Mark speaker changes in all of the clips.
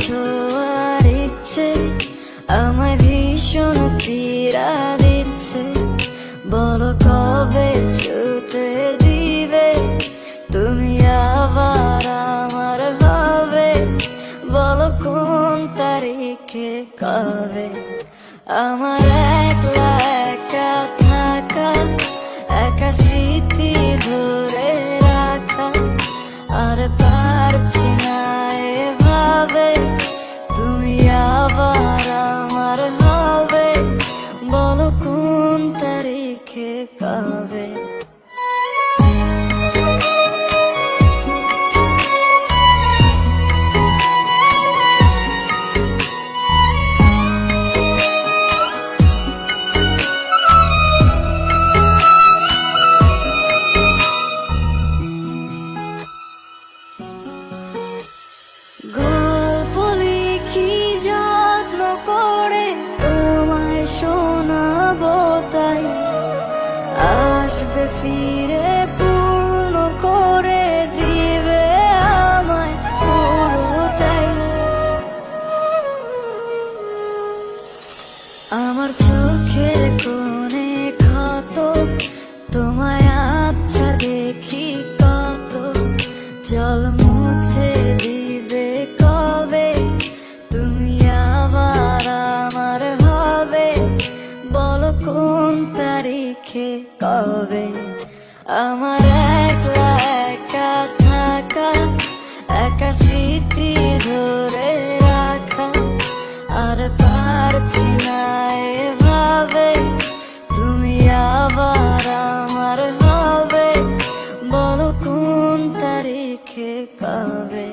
Speaker 1: ছোঁয়ার ইচ্ছে আমায় ভীষণ পীড়া দিচ্ছে। বলো কবে ছুতে দিবে তুমি আবার আমার হবে? বলো কোন তারিখে কবে? আমার একলা একা থাকা, একা স্মৃতি ধরে রাখা, আর পারছি না এভাবে তুমি আবার আমার হবে। বলো কোন তারিখে কবে? গল্প লিখি যত্ন করে তোমায় শোনাবো, তাই আসবে ফিরে পূর্ণ করে দিবে আমায় পুরোটাই। আমার চোখের কোণে ক্ষত, তোমায় আচ্ছা দেখি কত। জল মুছে দিবে কবে তুমি আবার আমার হবে? বলো কোন তারিখে কবে? আমার একলা একা থাকা, একা স্মৃতি ধরে রাখা, আর পারছি না এভাবে তুমি আবার আমার হবে। বলো কোন তারিখে কবে?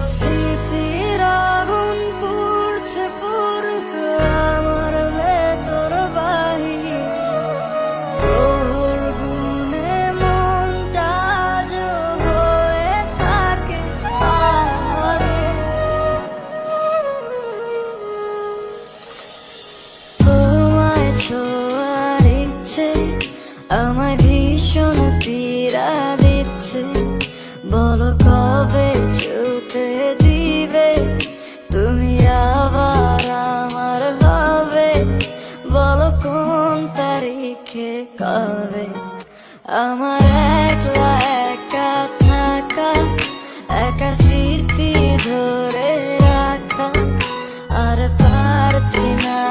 Speaker 1: স্মৃতির আগুন পুড়ছে পুরুক আমার ভেতর বাহির, প্রহর গুনে মনটা আজ হয়ে থাকে আমাদের। তোমায় ছোঁয়ার ইচ্ছে আমায় ভীষণ পীড়া দিচ্ছে। বলো কবে ছুতে দিবে তুমি আবার আমার হবে? বলো কোন তারিখে কবে? আমার একলা একা থাকা, একা স্মৃতি ধরে রাখা, আর পারছি না